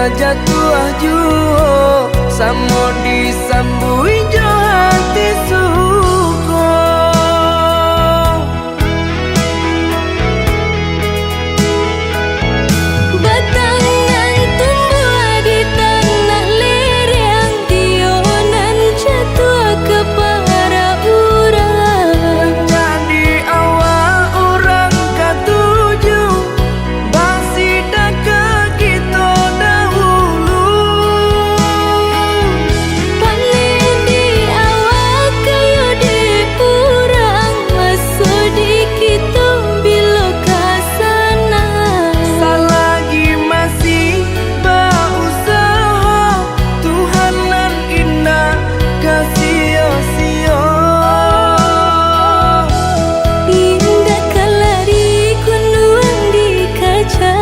kajatuh juo samo disambui jo hati suko. Batangan tumbuh di tanah lereng, tionan jatuh ke para urang. Jadi awal orang katuju bangsi dak kita dahulu. Panen di awal kayu di urang, masuk di kita bila kasana. Selagi masih berusaha, Tuhan nan indah kasih-sia. Indah kalari kunuang di kaca,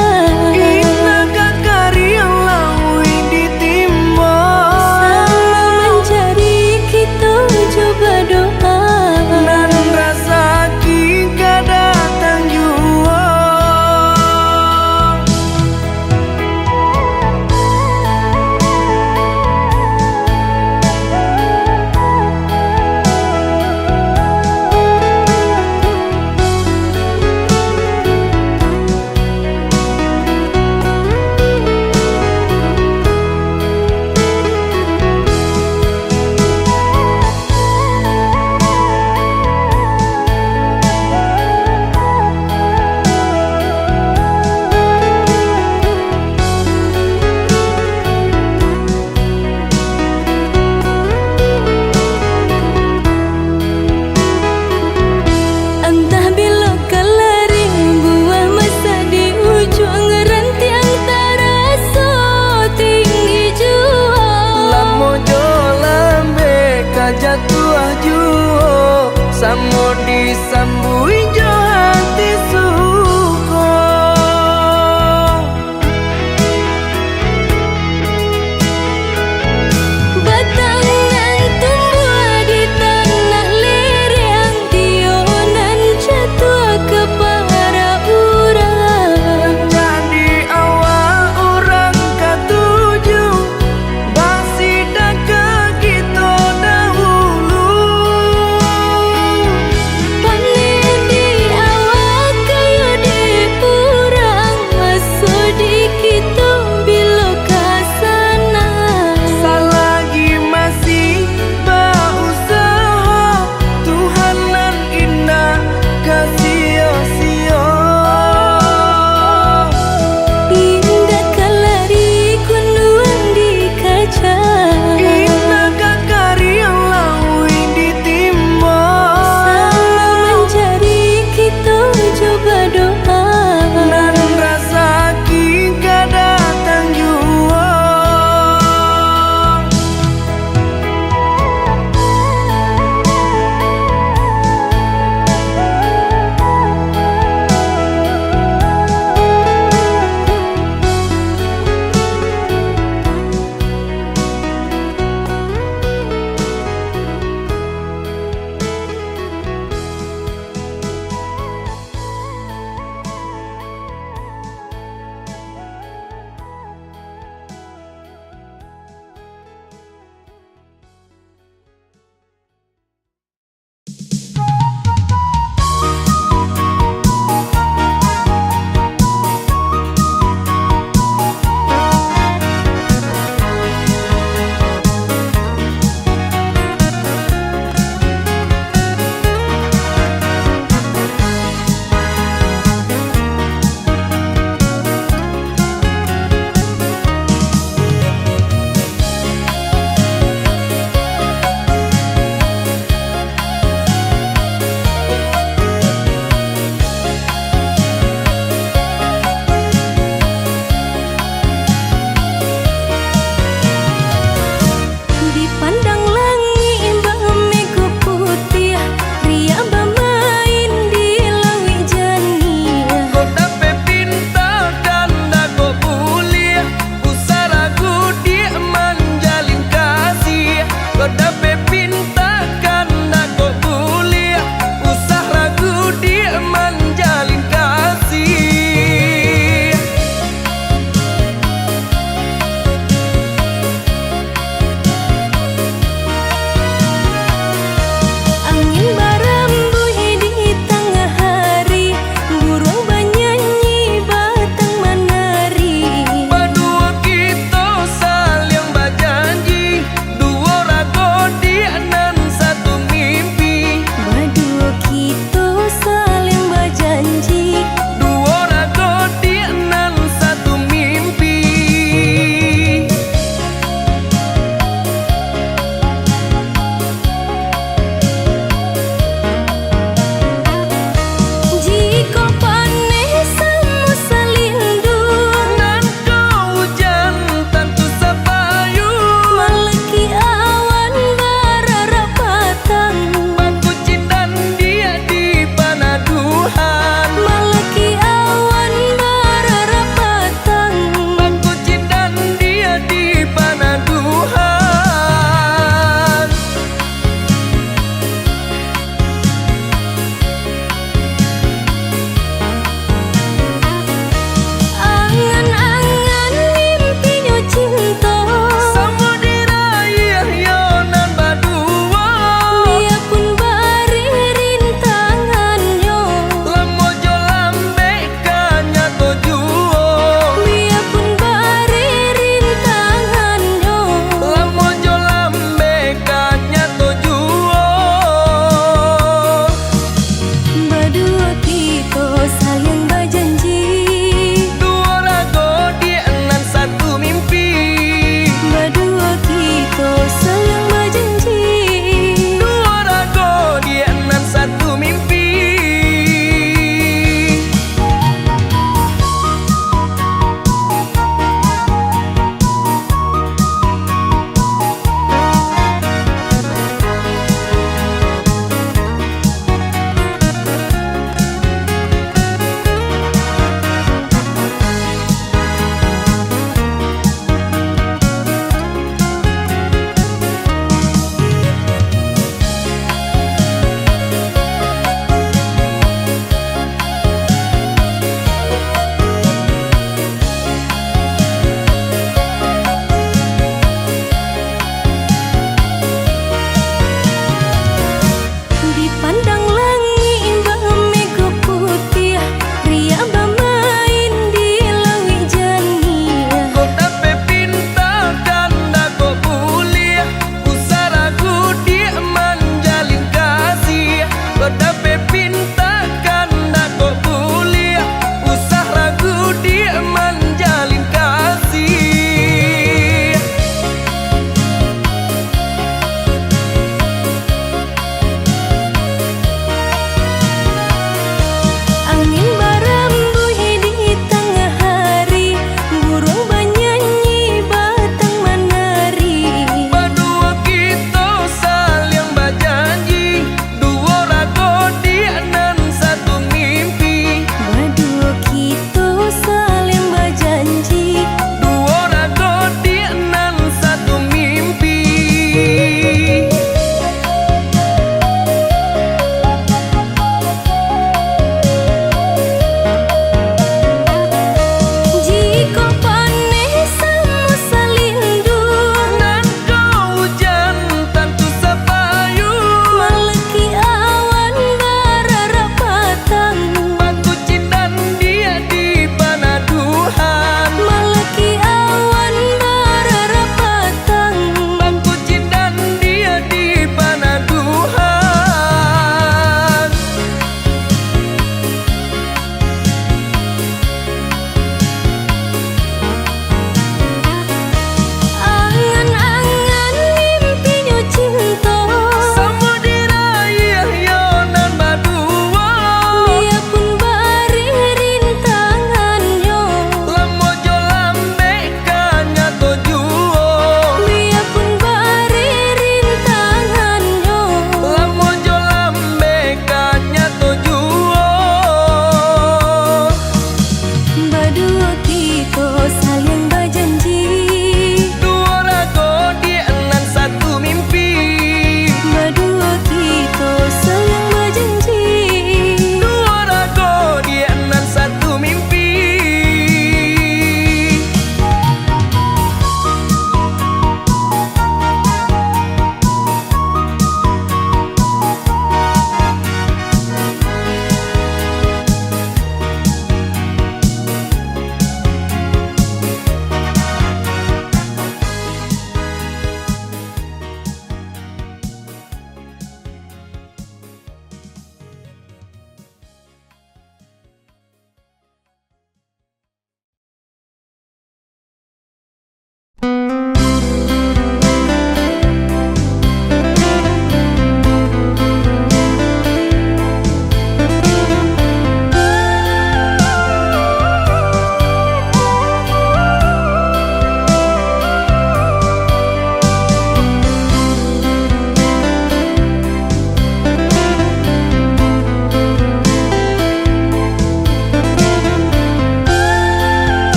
Indah kakari yang lawi ditimba. sama mencari kita coba doa. Nan rasa kita datang jua. Entah bila kelari buah masa di ujung rantiang terasa tinggi jua. Lamo jo lambe kajatuh juo samo disambui jo hati suko. Batangan tumbuh di tanah lereng, tionan jatuh ke para urang. Jadi awal orang katuju bangsi dak kita dahulu. Panen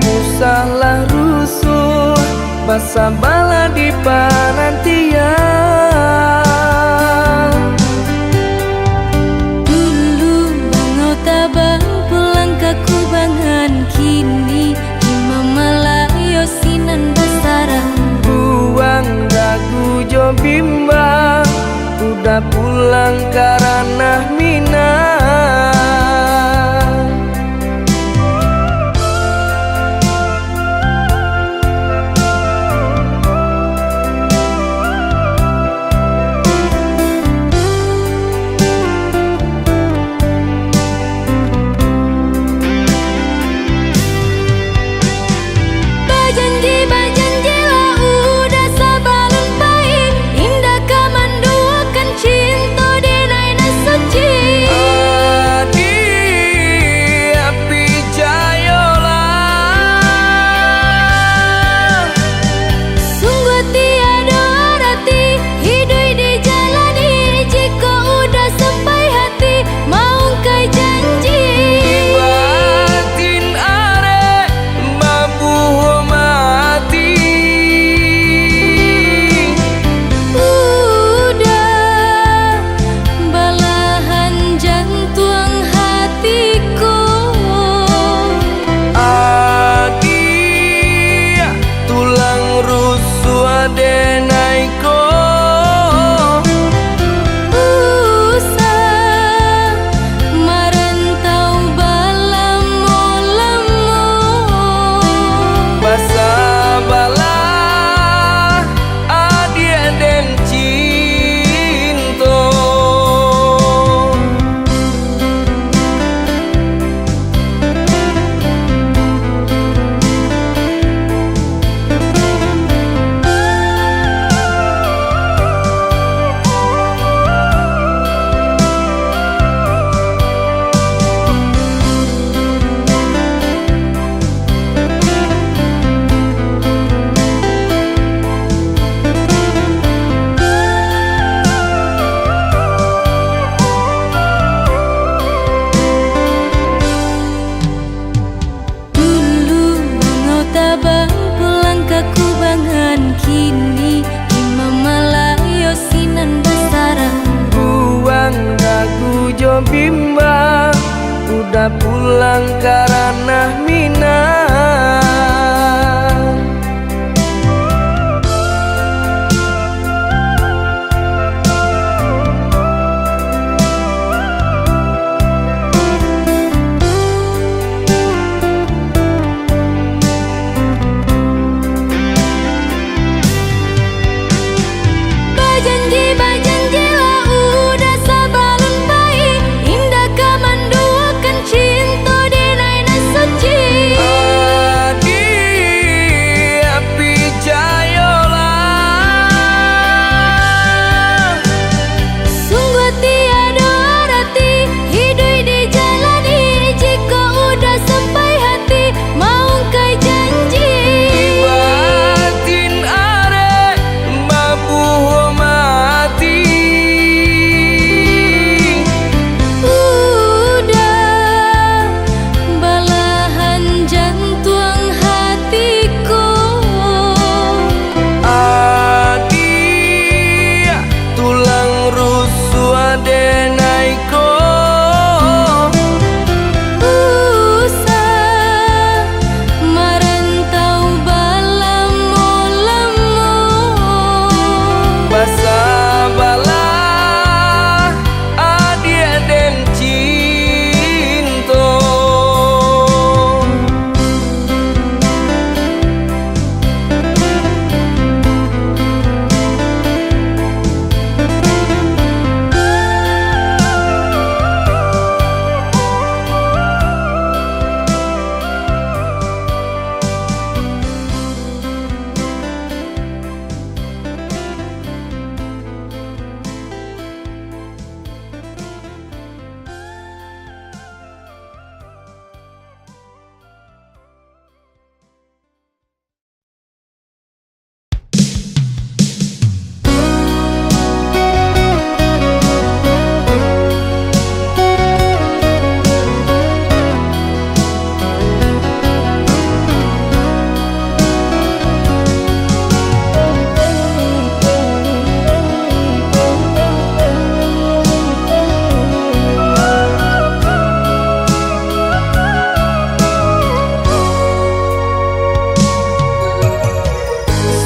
usahlah rusuh, basa bala di panantian. Dulu bangau tabang pulang ke kubangan, kini ima malayo sinan basarang. Buang dagu jo bimbang, udah pulang karena Minang. Bajanji lah udah sabalun pain, indah kamanduakan cinta denai na suci. Adi api jayola, Sungguh tiada arti hidup dijalani, jika udah sampai hati mau kai janji. batin are mabuh mati. Udah balahan jantung hatiku. Adi tulang rusuk adenaiko. Usah merantau balamo-lamo. Basa bala adi den cinto. Dulu bangau tabang pulang ke kubangan, kini ima malayo sinan basarang. Buang dagu jo bimbang, udah pulang karena Minang. Bajanji lah udah sabalun pain, indah kamanduakan cinta denai na suci.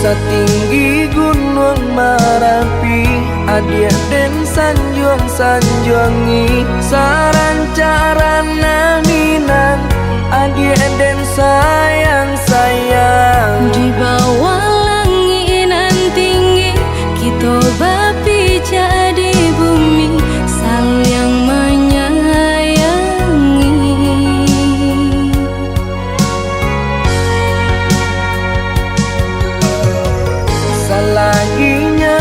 Setinggi gunung Merapi, adia den sanjuang-sanjuangi, sarancarana Minang, adia den sayang-sayang. Di bawah langit nan tinggi, kita berpijak di bumi, saling menyayangi. Salaginya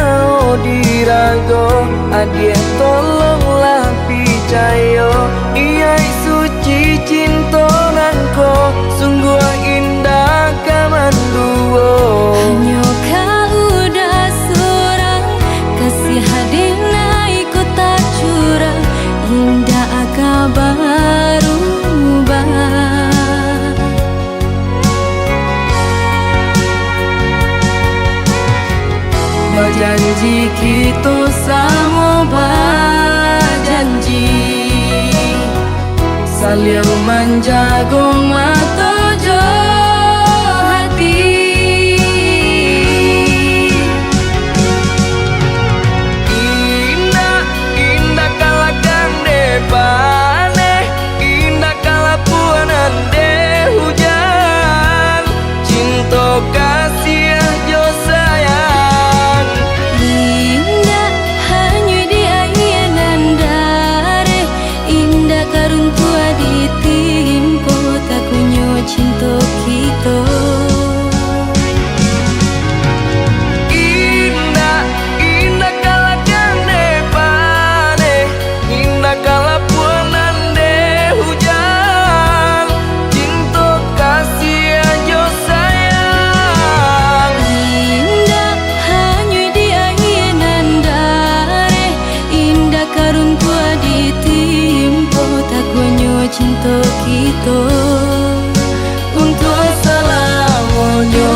dirago, adia tolonglah picayo, iya suci cinta nangko, sungguh indah kamanduo. Hanya kau udah seorang, kasih hadina ikut tak curang, indah kabar ubah. Berjanji kita sama berjanji, saling menjaga mata jo hati. Indah, indah kalakan depane, indah kalapuanan de hujan, cinta kasih jo sayang. Indah hanya di ayanan dare, indah karun tua ditimpo, tak kunyo cinta kita. Indah, indah kalakan depane, indah kalapuanan de hujan, cinta kasih jo sayang. Indah hanya di ayanan dare, indah karun tua ditimpo, tak kunyo cinta kita untuk Selamanya.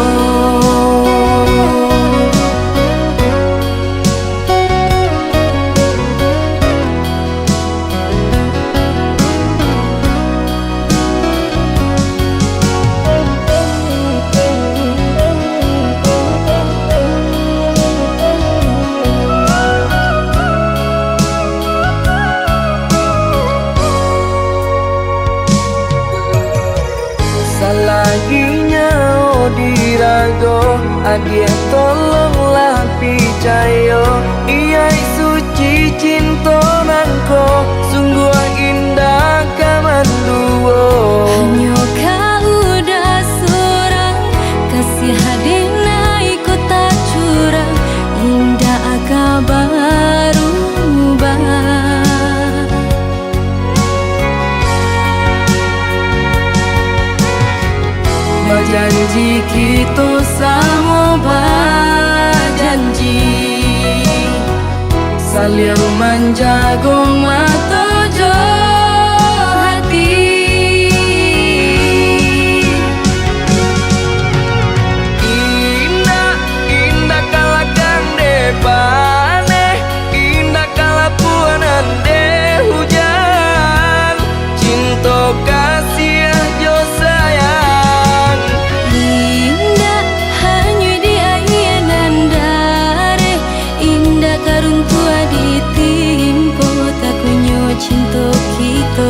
Salaginya dirago, adia tolonglah picayo, iya suci cinta nangko, sungguh indah kamanduo. hanya kau udah seorang, kasih hadina ikut tak curang, indah kabar ubah. Berjanji kita sama berjanji, saling menjaga mata jo hati. Indah, indah kalakan depane, indah kalapuanan de hujan, cinta kasih jo sayang. Indah hanya di ayanan dare, indah karun tua ditimpo, tak kunyo cinta kita.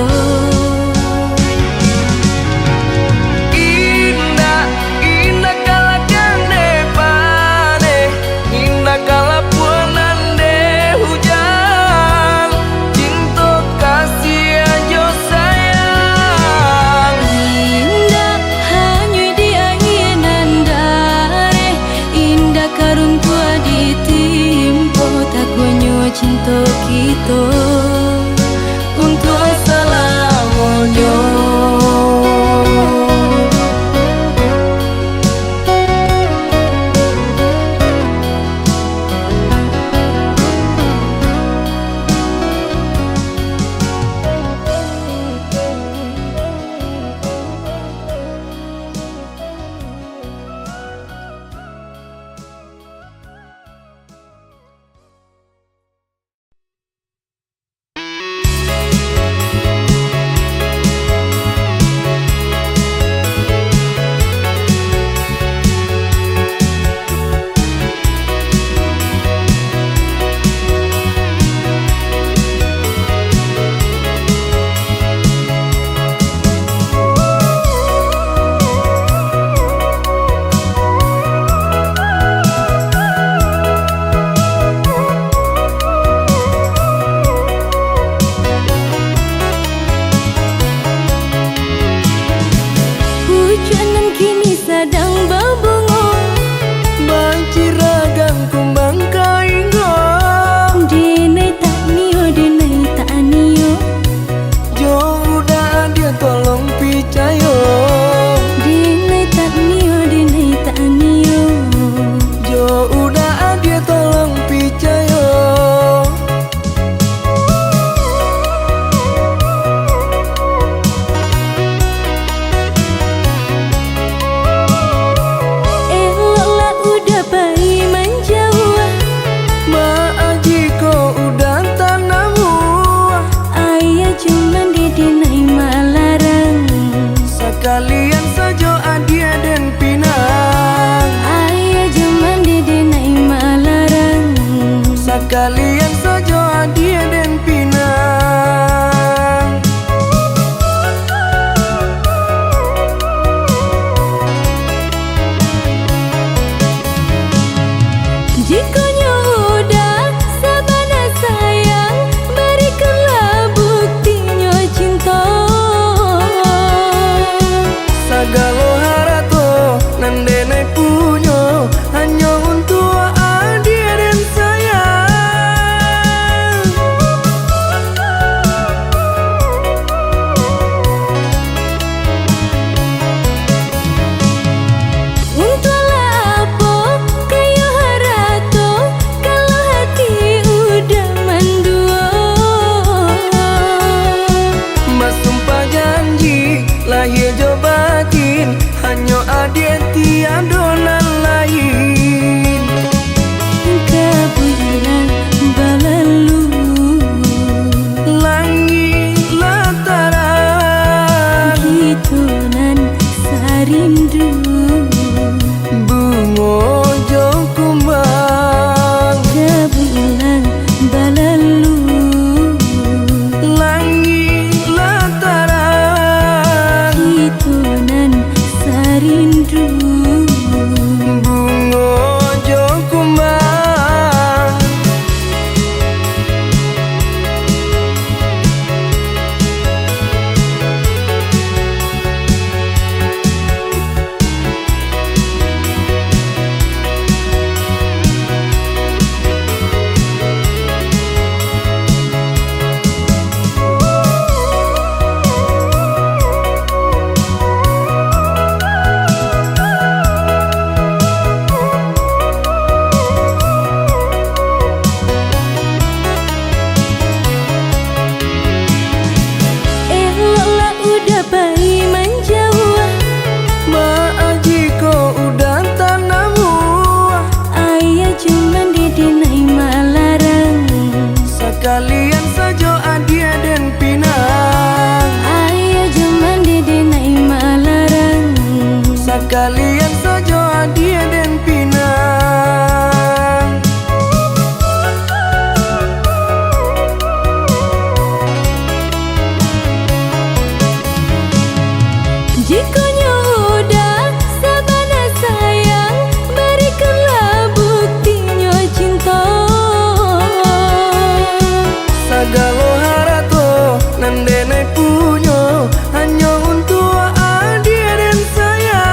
Bungo jo kumbang kebulan balalu langit lataran hitunan sarindu bungo jo kumbang eloklah udah bayi menjauh maaf jika udah tanam buah ayah cuman didinai malarang sekalian saja adia dan pinang ayah cuman didinai malarang sekalian saja adia dan pinang jikonya udah sabana sayang berikanlah buktinya cinta sagalo harato nandene punyo hanya untuk adia dan sayang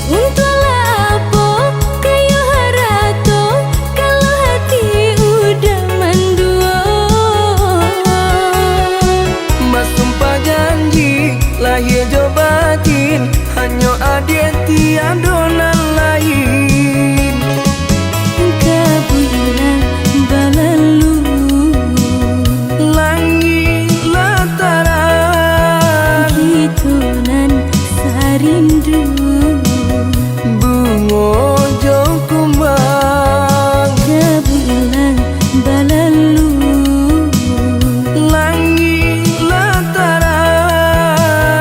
untunglah apa kayu harato kalau hati udah mendua mas sumpah janji lahir jo batin hanya adia tiada nan lain kebulan balalu langit lataran hitunan sarindu bungo jo kumbang kebulan balalu langit lataran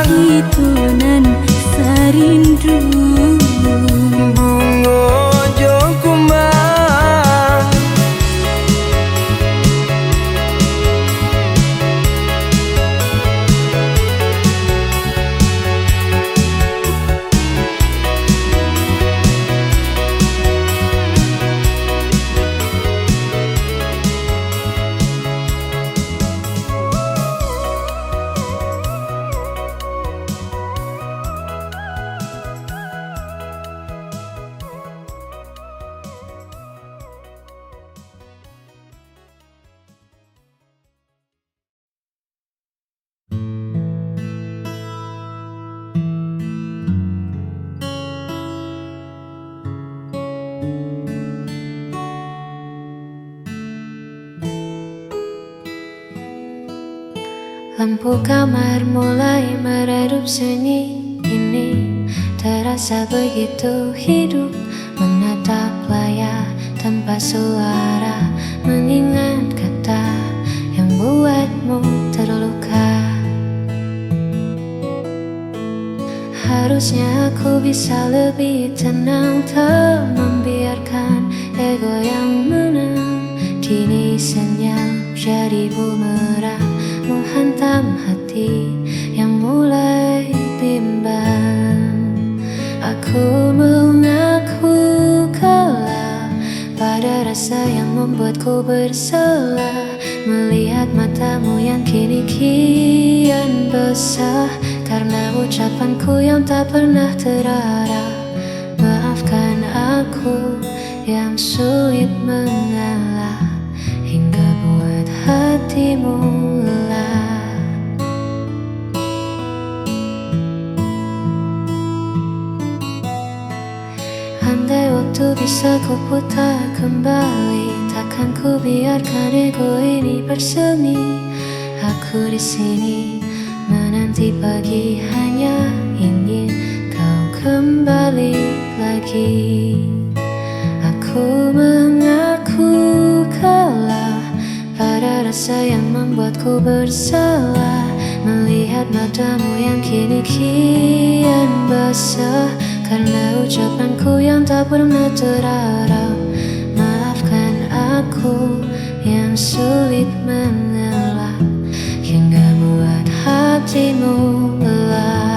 hitunan sarindu bungo jo kumbang lampu kamar mulai meredup sunyi ini terasa begitu hidup menatap layar tanpa suara mengingat kata yang buatmu terluka. Harusnya aku bisa lebih tenang, tak membiarkan ego yang menang. Kini senyap jadi bumerang menghantam hati yang mulai bimbang. Aku mengaku kalah pada rasa yang membuatku bersalah, melihat matamu yang kini kian basah karena ucapanku yang tak pernah terarah. Maafkan aku yang sulit mengalah hingga buat hatimu lelah. Andai waktu bisa ku putar kembali, takkan ku biarkan ego ini bersemi. Aku di sini menanti pagi, hanya ingin kau kembali lagi. Aku mengaku kalah rasa yang membuatku bersalah, melihat matamu yang kini kian basah karena ucapanku yang tak pernah terarap. Maafkan aku yang sulit mengelak hingga buat hatimu lelah.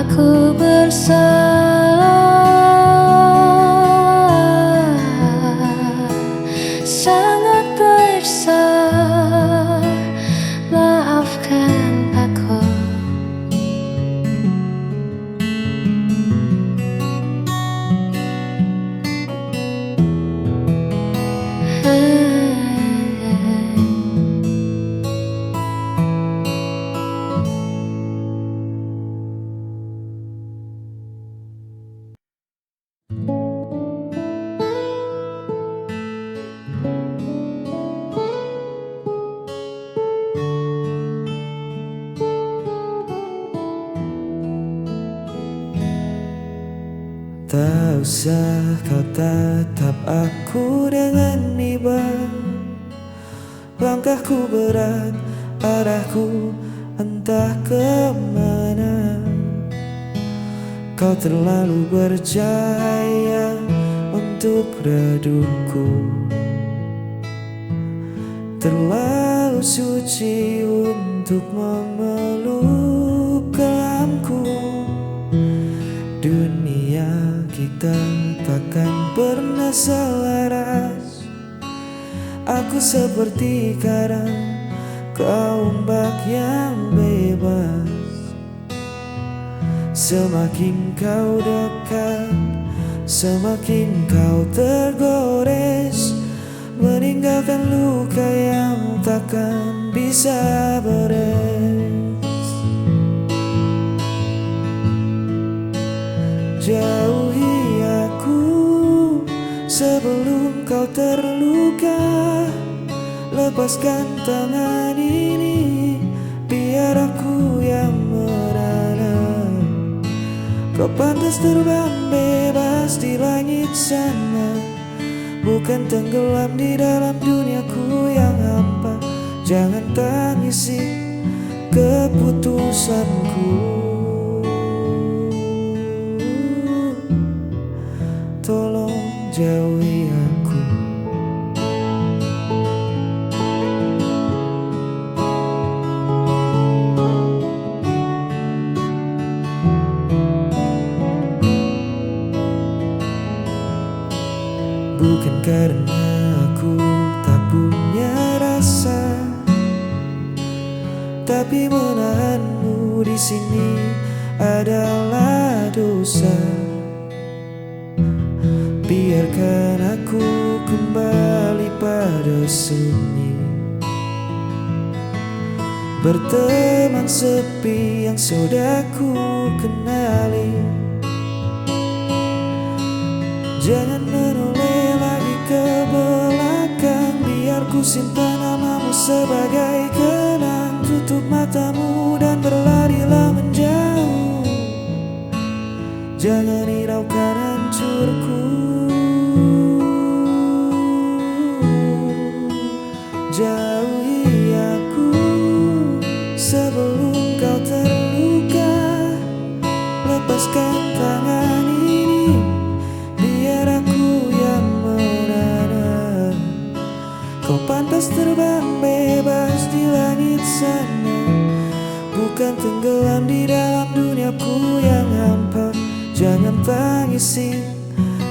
Aku bersalah, sangat bersalah. Maafkan aku. Tak usah kau tatap aku dengan iba. Langkahku berat, arahku entah kemana. Kau terlalu bercahaya untuk redupku, terlalu suci untuk memeluk kelamku. Dunia kita takkan pernah selaras. Aku seperti karang, kau ombak yang bebas. Semakin kau dekat, semakin kau tergores, meninggalkan luka yang takkan bisa beres. Jauhi aku sebelum kau terluka. Lepaskan tangan ini, biar aku yang merana. Kau pantas terbang bebas di langit sana, bukan tenggelam di dalam duniaku yang hampa. Jangan tangisi keputusanku, tolong jauhi aku. Bukan karena aku tak punya rasa, tapi menahanmu di sini adalah dosa. Biarkan aku kembali pada sunyi, berteman sepi yang sudah ku kenali. Jangan menoleh lagi ke belakang, biar ku simpan namamu sebagai kenang. Tutup matamu dan berlarilah menjauh, jangan hiraukan hancurku. Jauhi aku sebelum kau terluka. Lepaskan tangan ini, biar aku yang merana. Kau pantas terbang bebas di langit sana, bukan tenggelam di dalam duniaku yang hampa. Jangan tangisi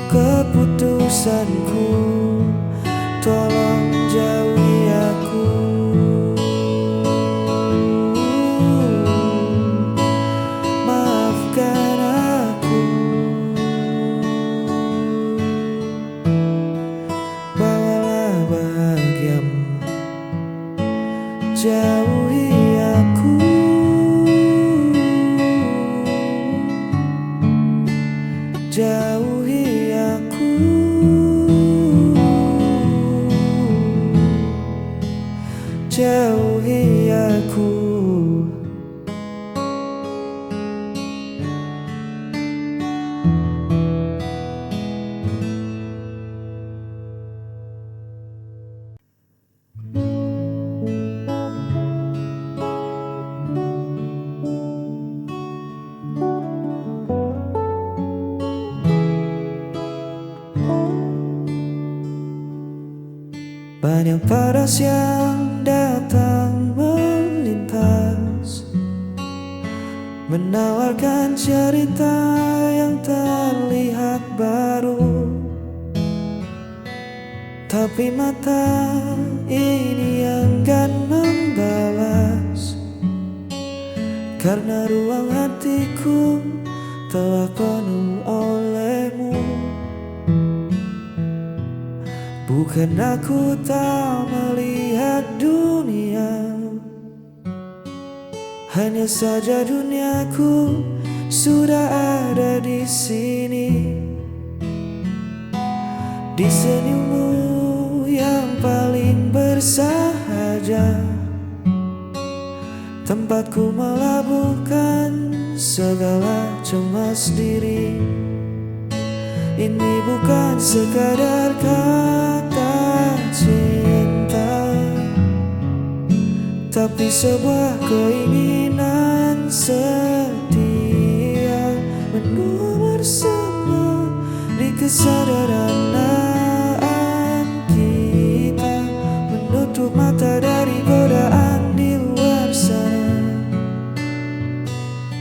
keputusanku, tolong jauhi aku. Maafkan aku, bawalah bahagiamu jauhi aku, jauhi aku, jauhi aku. Banyak paras yang datang melintas, menawarkan cerita yang terlihat baru. Tapi mata ini enggan membalas, karena ruang hatiku telah penuh olehmu. Bukan aku tak melihat dunia, hanya saja duniaku sudah ada di sini. Di senyummu yang paling bersahaja, tempatku melabuhkan segala cemas diri. Ini bukan sekadar kata cinta, tapi sebuah keinginan setia, menua bersama di kesederhanaan kita, menutup mata dari godaan di luar sana.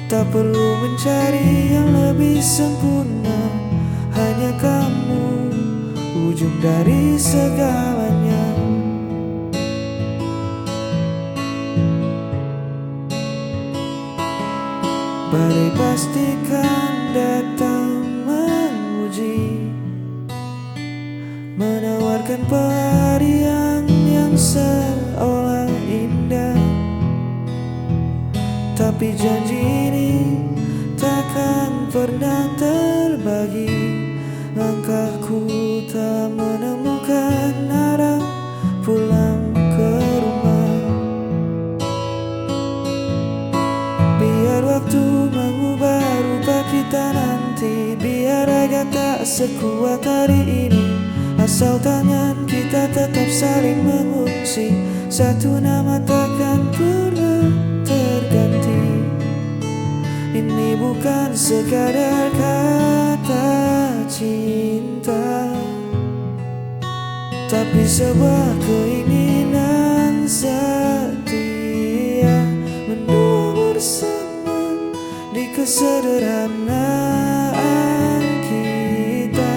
Tak perlu mencari yang lebih sempurna, hanya kamu ujung dari segalanya. Badai pastikan datang menguji, menawarkan pelarian yang seolah indah. Tapi janji ini takkan pernah terbagi. Langkahku tak menemukan arah pulang ke rumah. Biar waktu mengubah rupa kita nanti, biar raga tak sekuat hari ini, asal tangan kita tetap saling mengungsi. Satu nama takkan pernah terganti. Ini bukan sekadar kata cinta, tapi sebuah keinginan setia, menua bersama di kesederhanaan kita,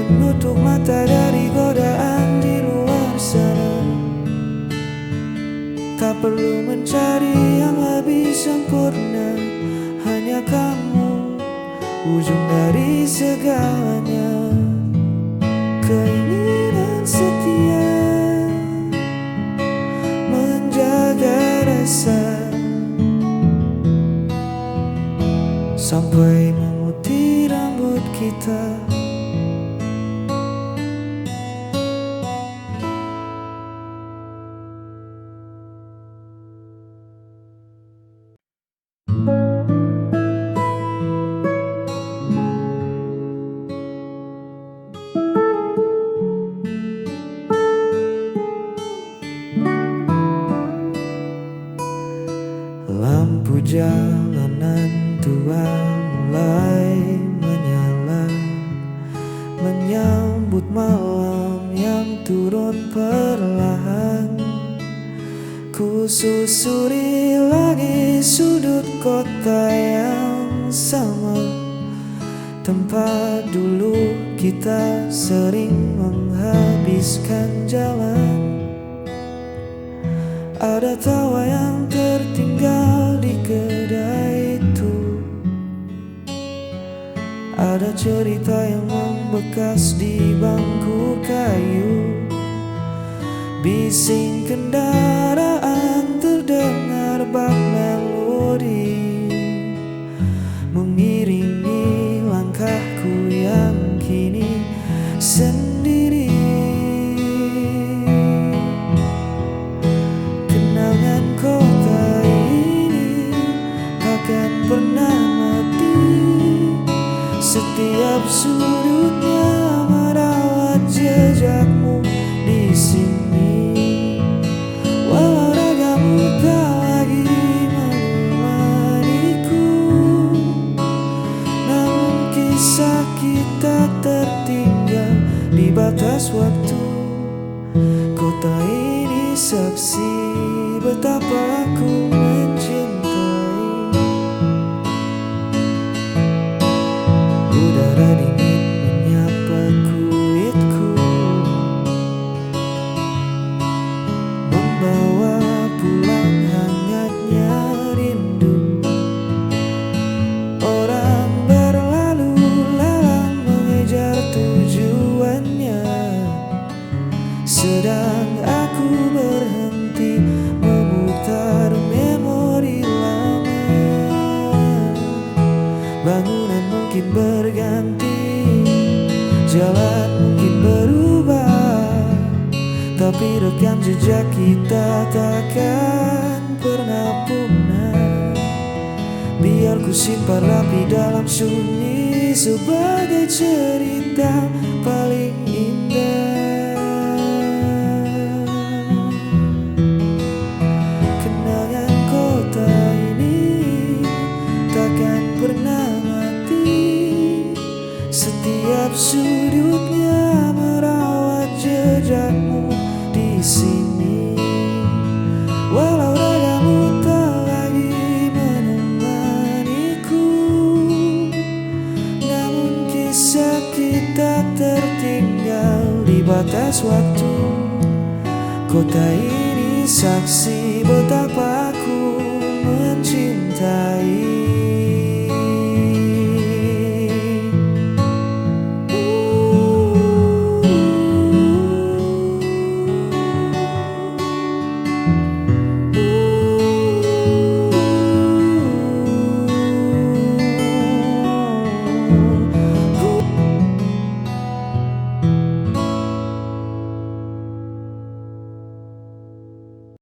menutup mata dari godaan di luar sana. Tak perlu mencari yang lebih sempurna, hanya kamu ujung dari segalanya. Keinginan setia menjaga rasa sampai memutih rambut kita. Lampu jalanan tua mulai menyala, menyambut malam yang turun perlahan. Ku susuri lagi sudut kota yang sama, tempat dulu kita sering menghabiskan jalan. Ada tawa yang tertinggal di kedai itu, ada cerita yang membekas di bangku kayu. Bising kendaraan saksi betapa aku mencintai. Udara dingin menyapa kulitku, membawa pulang hangatnya rindu. Orang berlalu lalang mengejar tujuannya, sedang aku berhenti memutar memori lama. Bangunan mungkin berganti, jalan mungkin berubah, tapi rekam jejak kita takkan pernah punah. Biar ku simpan rapi dalam sunyi sebagai cerita paling indah. Kenangan kota ini takkan pernah mati, setiap sudutnya merawat jejakmu di sini. Walau ragamu tak lagi menemaniku, namun kisah kita tertinggal di batas waktu. Kota ini saksi betapa aku mencintai.